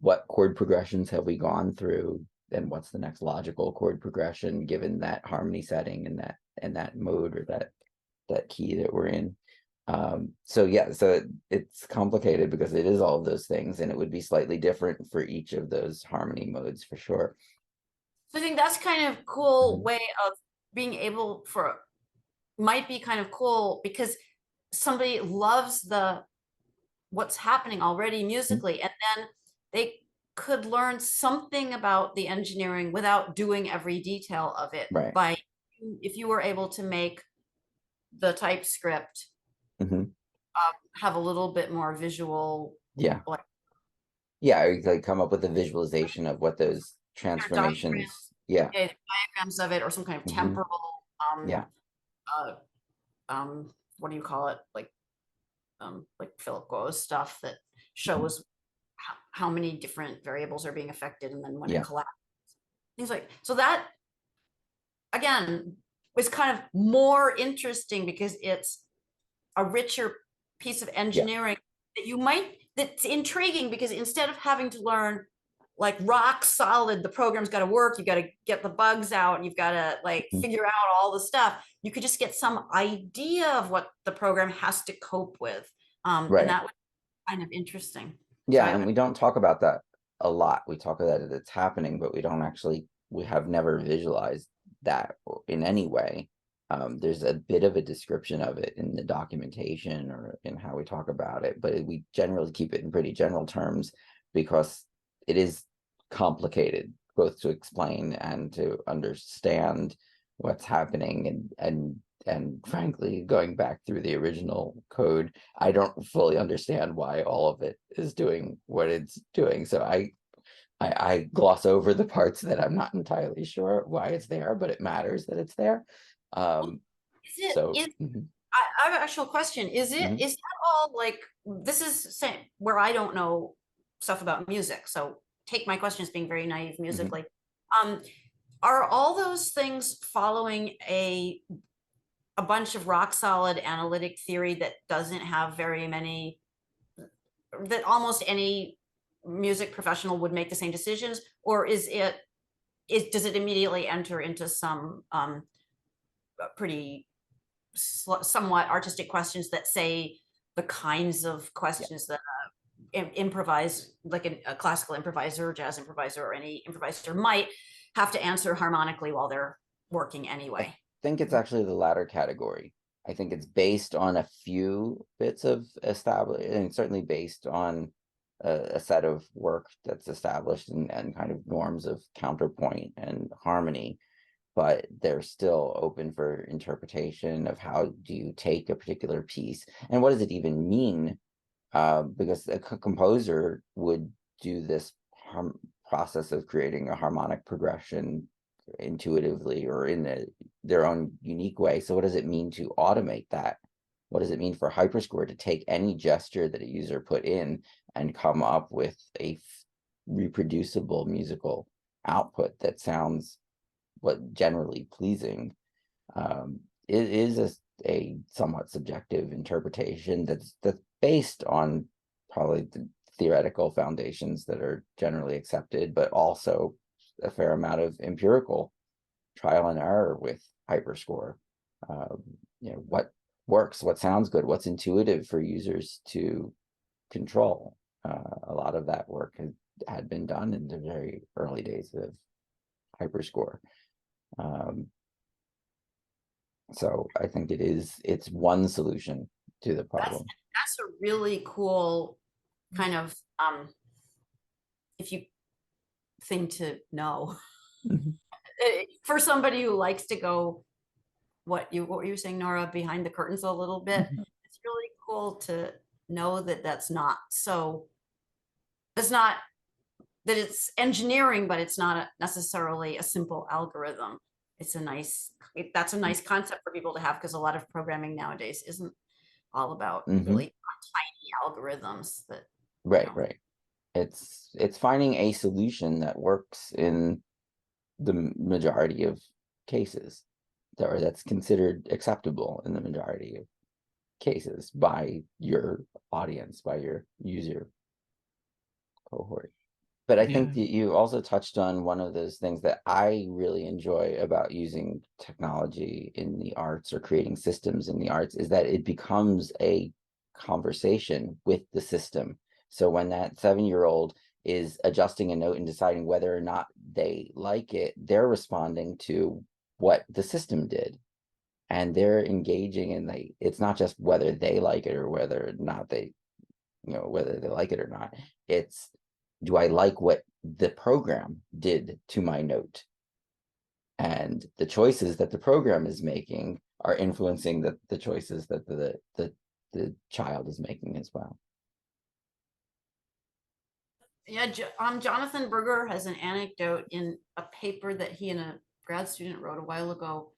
what chord progressions have we gone through, and what's the next logical chord progression given that harmony setting and that mode or that key that we're in. So it's complicated because it is all of those things, and it would be slightly different for each of those harmony modes for sure. So I think that's kind of cool way of being able might be kind of cool, because somebody loves what's happening already musically, and then they could learn something about the engineering without doing every detail of it. Right. If you were able to make the TypeScript have a little bit more visual, like come up with a visualization of what those transformations diagrams of it, or some kind of temporal what do you call it, like Philip Go's stuff that shows how many different variables are being affected, and then when it collapses, things like so. That again was kind of more interesting because it's a richer piece of engineering that's intriguing, because instead of having to learn like rock solid, the program's got to work, you got to get the bugs out, and you've got to like figure out all the stuff. You could just get some idea of what the program has to cope with. Right. And that was kind of interesting. Yeah, So and we don't talk about that a lot. We talk about it, it's happening, but we have never visualized that in any way. There's a bit of a description of it in the documentation or in how we talk about it, but we generally keep it in pretty general terms because it is complicated, both to explain and to understand what's happening. And frankly, going back through the original code, I don't fully understand why all of it is doing what it's doing. So I gloss over the parts that I'm not entirely sure why it's there, but it matters that it's there. I have an actual question. Is that all like, this is where I don't know stuff about music, so take my question as being very naive musically. Are all those things following a bunch of rock solid analytic theory that doesn't have very many, that almost any music professional would make the same decisions, or does it immediately enter into some pretty somewhat artistic questions that say the kinds of questions that improvise, like a classical improviser, jazz improviser, or any improviser might have to answer harmonically while they're working anyway? I think it's actually the latter category. I think it's based on a few bits of established, and certainly based on a set of work that's established and kind of norms of counterpoint and harmony, but they're still open for interpretation of how do you take a particular piece and what does it even mean, because a composer would do this process of creating a harmonic progression intuitively or in their own unique way. So what does it mean to automate that? What does it mean for Hyperscore to take any gesture that a user put in and come up with a reproducible musical output that sounds generally pleasing? It is a somewhat subjective interpretation that's based on probably the theoretical foundations that are generally accepted, but also a fair amount of empirical trial and error with Hyperscore. What works, what sounds good, what's intuitive for users to control. A lot of that work had been done in the very early days of Hyperscore. So I think it's one solution to the problem. That's a really cool kind of thing to know. For somebody who likes to go, what were you saying, Nora, behind the curtains a little bit. It's really cool to know that that's not that it's engineering, but it's not necessarily a simple algorithm. That's a nice concept for people to have, because a lot of programming nowadays isn't all about really tiny algorithms that right. It's finding a solution that works in the majority of cases, or that's considered acceptable in the majority of cases by your audience, by your user cohort. But I think that you also touched on one of those things that I really enjoy about using technology in the arts or creating systems in the arts, is that it becomes a conversation with the system. So when that 7-year-old is adjusting a note and deciding whether or not they like it, they're responding to what the system did. And they're engaging, and it's not just whether they like it or whether or not whether they like it or not. It's, do I like what the program did to my note? And the choices that the program is making are influencing the choices that the child is making as well. Yeah, Jonathan Berger has an anecdote in a paper that he and a grad student wrote a while ago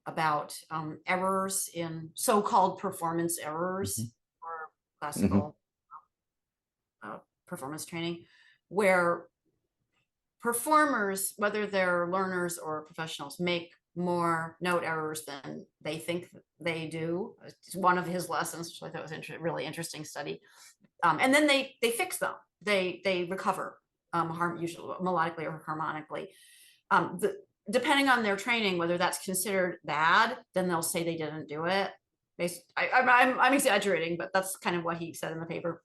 about errors in so-called performance errors for classical performance training, where performers, whether they're learners or professionals, make more note errors than they think they do. It's one of his lessons, which I thought was really interesting study. And then they fix them. They recover usually melodically or harmonically. Depending on their training, whether that's considered bad, then they'll say they didn't do it. I'm exaggerating, but that's kind of what he said in the paper.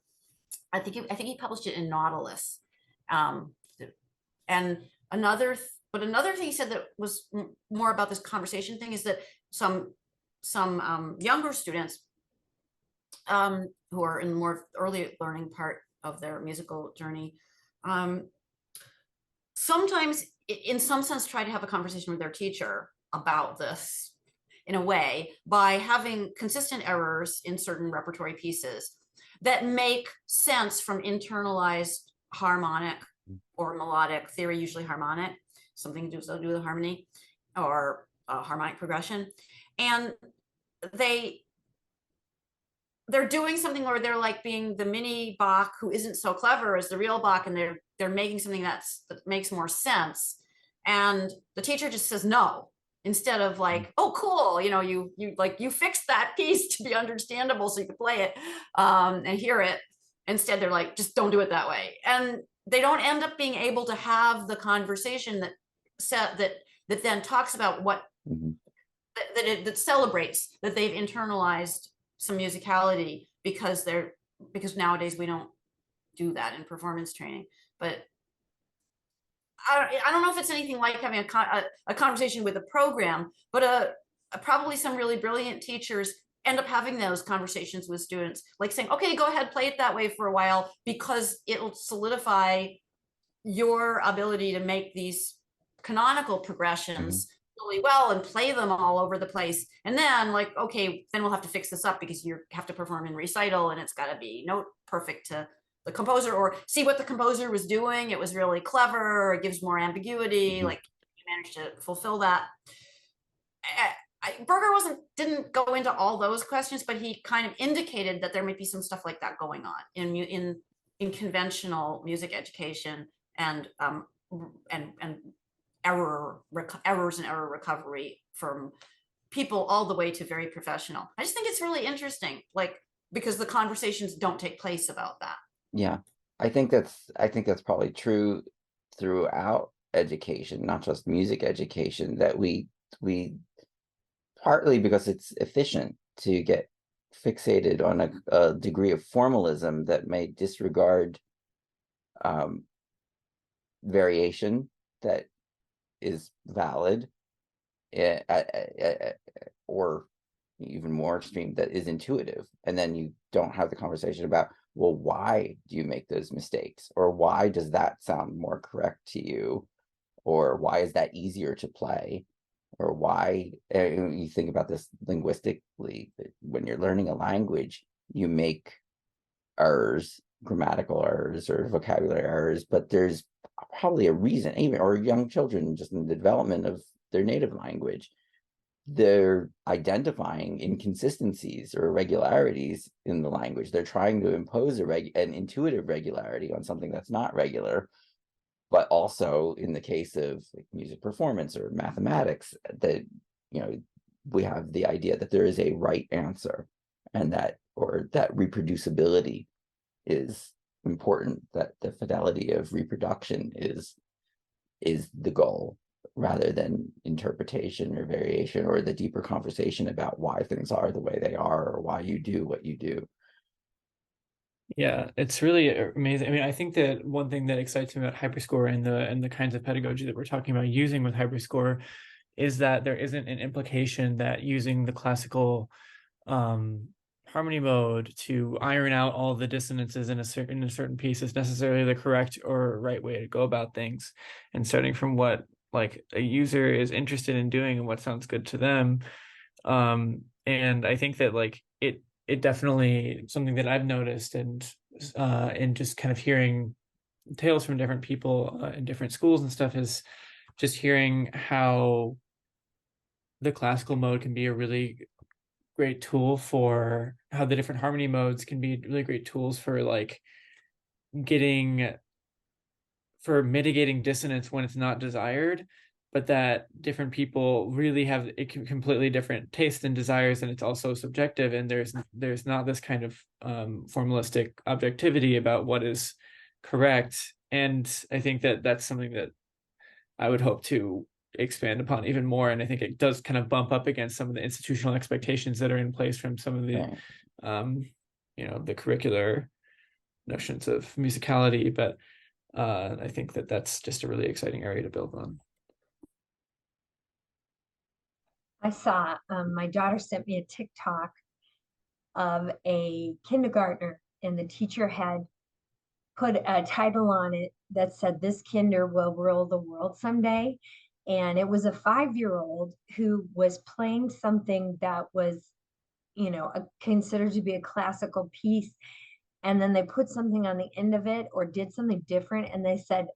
I think he published it in Nautilus. And another thing he said that was more about this conversation thing is that some younger students who are in the more early learning part of their musical journey sometimes in some sense try to have a conversation with their teacher about this in a way by having consistent errors in certain repertory pieces that make sense from internalized harmonic or melodic theory, usually harmonic, something to do with harmony or harmonic progression. And they're doing something where they're like being the mini Bach who isn't so clever as the real Bach, and they're making something that makes more sense. And the teacher just says no, instead of like, oh, cool, you fixed that piece to be understandable so you can play it and hear it. Instead, they're like, just don't do it that way. And they don't end up being able to have the conversation that then talks about what that celebrates that they've internalized some musicality, because nowadays we don't do that in performance training. But I don't know if it's anything like having a conversation with a program, but probably some really brilliant teachers end up having those conversations with students, like saying, okay, go ahead, play it that way for a while, because it'll solidify your ability to make these canonical progressions really well and play them all over the place. And then like, okay, then we'll have to fix this up because you have to perform in recital and it's got to be note perfect to the composer, or see what the composer was doing. It was really clever. It gives more ambiguity. Like you managed to fulfill that. Berger didn't go into all those questions, but he kind of indicated that there might be some stuff like that going on in conventional music education and errors and error recovery from people all the way to very professional. I just think it's really interesting, like, because the conversations don't take place about that. Yeah, I think that's probably true throughout education, not just music education, that we partly because it's efficient to get fixated on a degree of formalism that may disregard variation that is valid, or even more extreme, that is intuitive. And then you don't have the conversation about, well, why do you make those mistakes? Or why does that sound more correct to you? Or why is that easier to play? Or why, you think about this linguistically, when you're learning a language, you make errors, grammatical errors or vocabulary errors, but there's probably a reason, even, or young children just in the development of their native language, they're identifying inconsistencies or irregularities in the language. They're trying to impose an intuitive regularity on something that's not regular. But also in the case of like music performance or mathematics, that, we have the idea that there is a right answer, and that reproducibility is important, that the fidelity of reproduction is the goal, rather than interpretation or variation, or the deeper conversation about why things are the way they are, or why you do what you do. Yeah, it's really amazing. I mean, I think that one thing that excites me about Hyperscore and the kinds of pedagogy that we're talking about using with Hyperscore is that there isn't an implication that using the classical harmony mode to iron out all the dissonances in a certain piece is necessarily the correct or right way to go about things, and starting from what like a user is interested in doing and what sounds good to them. And I think that like it definitely something that I've noticed, and just kind of hearing tales from different people in different schools and stuff, is just hearing how the classical mode can be a really great tool for how the different harmony modes can be really great tools for like mitigating dissonance when it's not desired, but that different people really have a completely different taste and desires, and it's also subjective, and there's not this kind of formalistic objectivity about what is correct And I think that that's something that I would hope to expand upon even more. And I think it does kind of bump up against some of the institutional expectations that are in place from some of the, the curricular notions of musicality. But I think that that's just a really exciting area to build on. I saw, my daughter sent me a TikTok of a kindergartner, and the teacher had put a title on it that said, "This kinder will rule the world someday." And it was a 5-year-old who was playing something that was, considered to be a classical piece. And then they put something on the end of it or did something different. And they said,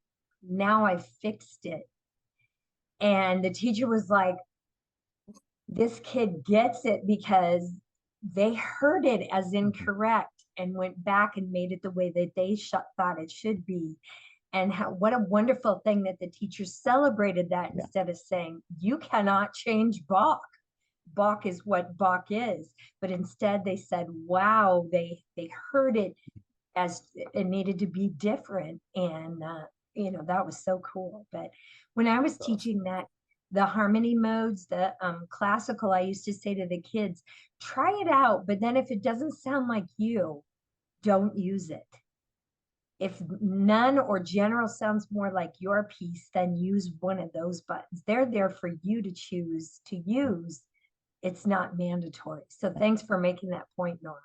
"Now I fixed it." And the teacher was like, this kid gets it because they heard it as incorrect and went back and made it the way that they thought it should be. And what a wonderful thing that the teacher celebrated that instead of saying, "You cannot change Bach. Bach is what Bach is." But instead they said, wow, they heard it as it needed to be different. And, that was so cool. But when I was teaching that, the harmony modes, the classical, I used to say to the kids, try it out. But then if it doesn't sound like you, don't use it. If none or general sounds more like your piece, then use one of those buttons. They're there for you to choose to use. It's not mandatory. So thanks for making that point, Nora.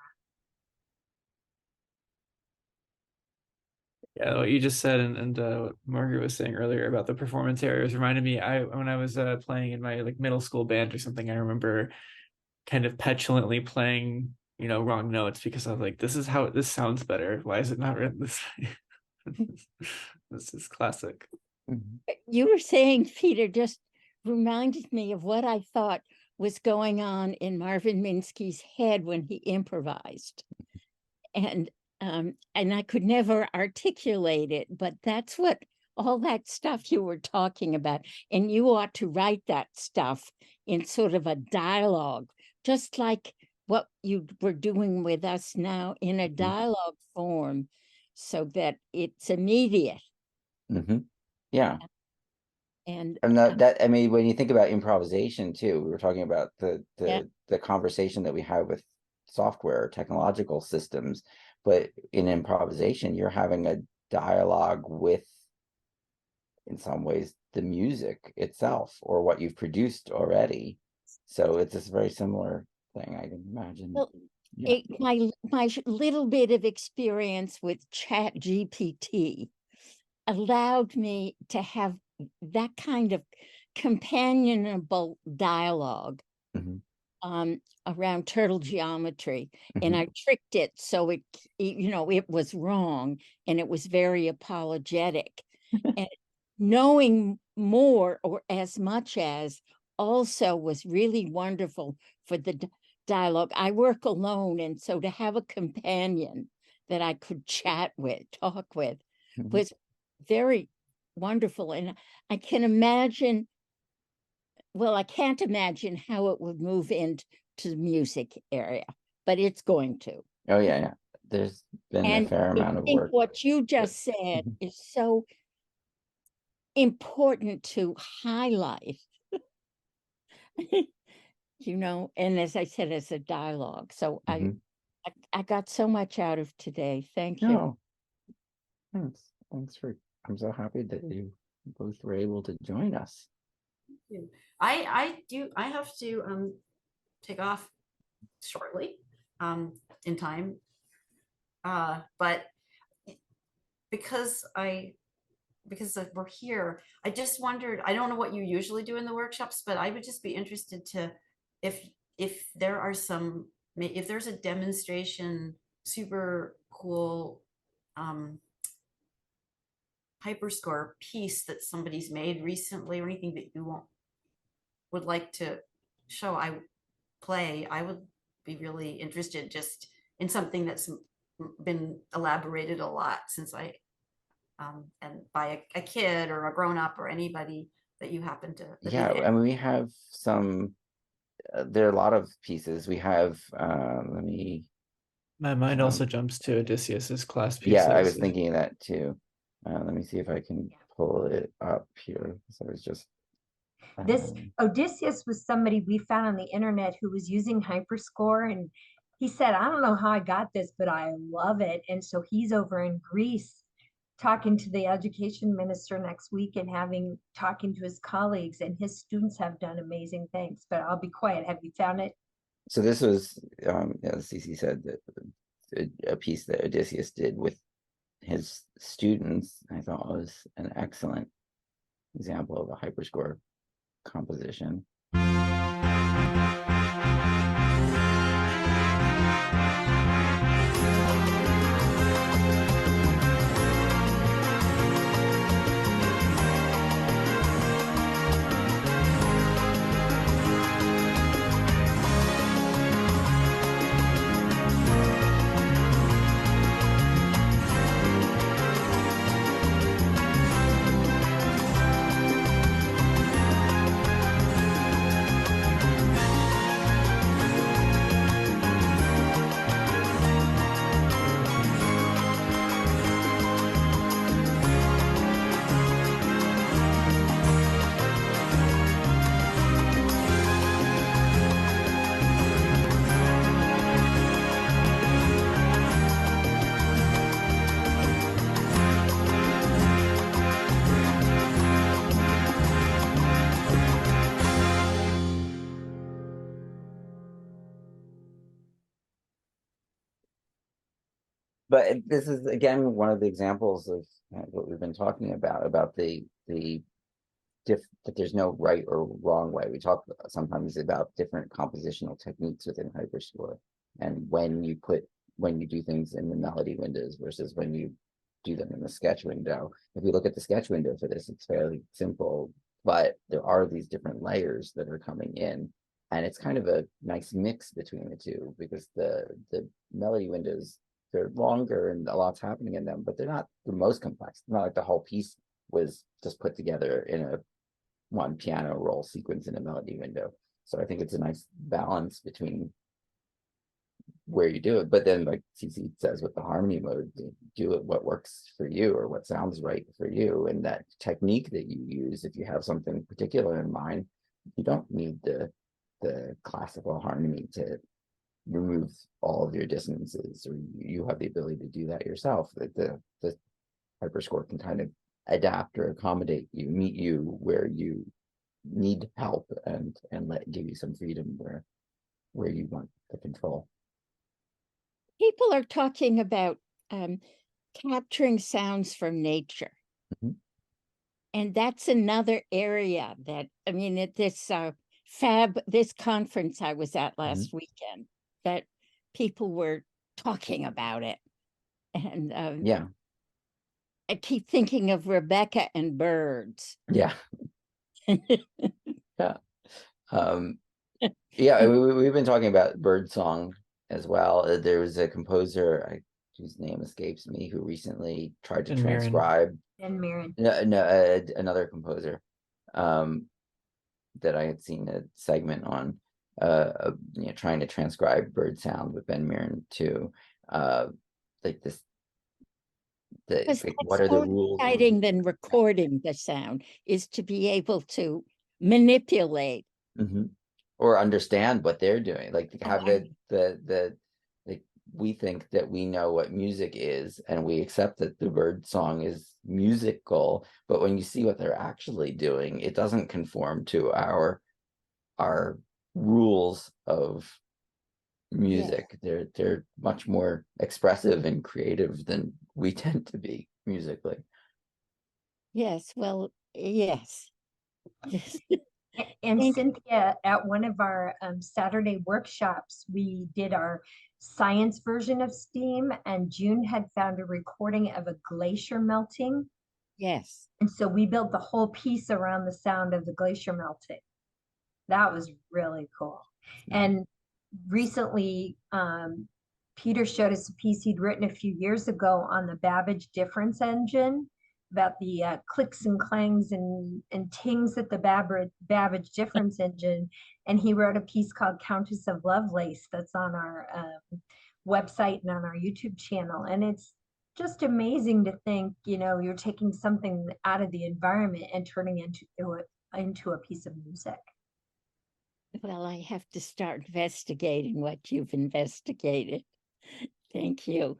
Yeah, what you just said and what Margaret was saying earlier about the performance areas reminded me. When I was playing in my middle school band or something, I remember kind of petulantly playing wrong notes because I was like, this sounds better. Why is it not written this way? This is classic. You were saying, Peter, just reminded me of what I thought was going on in Marvin Minsky's head when he improvised. And I could never articulate it, but that's what all that stuff you were talking about. And you ought to write that stuff in sort of a dialogue, just like what you were doing with us now in a dialogue form, so that it's immediate. Yeah. And that, I mean, when you think about improvisation too, we were talking about the conversation that we have with software, technological systems, but in improvisation, you're having a dialogue with, in some ways, the music itself or what you've produced already. So it's this very similar thing, I can imagine. Well, my little bit of experience with Chat GPT allowed me to have that kind of companionable dialogue around turtle geometry. And I tricked it so it was wrong and it was very apologetic. And knowing more or as much as also was really wonderful for the dialogue. I work alone, and so to have a companion that I could chat with, talk with, was very wonderful. And I can imagine, well, I can't imagine how it would move into the music area, but it's going to. Oh yeah. There's been a fair amount of work. What you just said is so important to highlight, and as I said, as a dialogue. So I got so much out of today. Thank you. Thanks I'm so happy that you both were able to join us. I have to take off shortly in time, but because we're here, I just wondered, I don't know what you usually do in the workshops, but I would just be interested to if there's a demonstration, super cool Hyperscore piece that somebody's made recently or anything that you would like to show, I would be really interested just in something that's been elaborated a lot since and by a kid or a grown-up or anybody that you happen to. I mean, we have some, there are a lot of pieces. We have, my mind also jumps to Odysseus's class pieces. Yeah, I was thinking of that too. Let me see if I can pull it up here. So it's just this Odysseus was somebody we found on the internet who was using Hyperscore, and he said, I don't know how I got this, but I love it. And so he's over in Greece talking to the education minister next week and talking to his colleagues, and his students have done amazing things. But I'll be quiet. Have you found it? So this was Cece said that a piece that Odysseus did with his students. I thought was an excellent example of a hyperscore composition. But this is again one of the examples of what we've been talking about the that there's no right or wrong way. We talk sometimes about different compositional techniques within Hyperscore, and when you do things in the melody windows versus when you do them in the sketch window. If you look at the sketch window for this, it's fairly simple, but there are these different layers that are coming in, and it's kind of a nice mix between the two, because the melody windows, they're longer and a lot's happening in them, but they're not the most complex. It's not like the whole piece was just put together in a one piano roll sequence in a melody window. So I think it's a nice balance between where you do it. But then, like Cece says, with the harmony mode, do it what works for you or what sounds right for you. And that technique that you use, if you have something particular in mind, you don't need the classical harmony to remove all of your dissonances, or you have the ability to do that yourself. That the Hyperscore can kind of adapt or accommodate you, meet you where you need help, and give you some freedom where you want the control. People are talking about capturing sounds from nature. Mhm. And that's another area that, I mean, at this this conference I was at last weekend, that people were talking about it. And Yeah. I keep thinking of Rebecca and birds. Yeah. Yeah. Yeah, we've been talking about birdsong as well. There was a composer whose name escapes me who recently tried to transcribe. Ben Mirren. No, another composer that I had seen a segment on, trying to transcribe bird sound with Ben Mirren to like this. Like, what are the rules? Exciting than recording the sound is to be able to manipulate or understand what they're doing. Like have the like, we think that we know what music is, and we accept that the bird song is musical, but when you see what they're actually doing, it doesn't conform to our rules of music. They're much more expressive and creative than we tend to be musically. Yes, well, yes. And Cynthia, at one of our Saturday workshops, we did our science version of STEAM, and June had found a recording of a glacier melting. Yes. And so we built the whole piece around the sound of the glacier melting. That was really cool. And recently, Peter showed us a piece he'd written a few years ago on the Babbage difference engine, about the clicks and clangs and tings at the Babbage difference engine. And he wrote a piece called Countess of Lovelace that's on our website and on our YouTube channel. And it's just amazing to think, you know, you're taking something out of the environment and turning into a piece of music. Well, I have to start investigating what you've investigated. Thank you.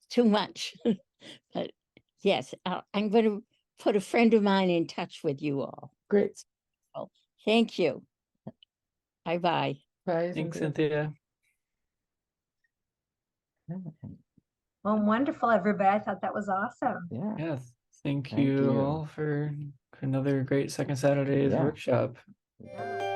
Too much. But yes, I'm going to put a friend of mine in touch with you all. Great. Thank you. Bye-bye. Bye. Thanks, Cynthia. Cynthia. Well, wonderful, everybody. I thought that was awesome. Yeah. Yes. Thank Thank you you. all for another great Second Saturdays Yeah. workshop. Yeah.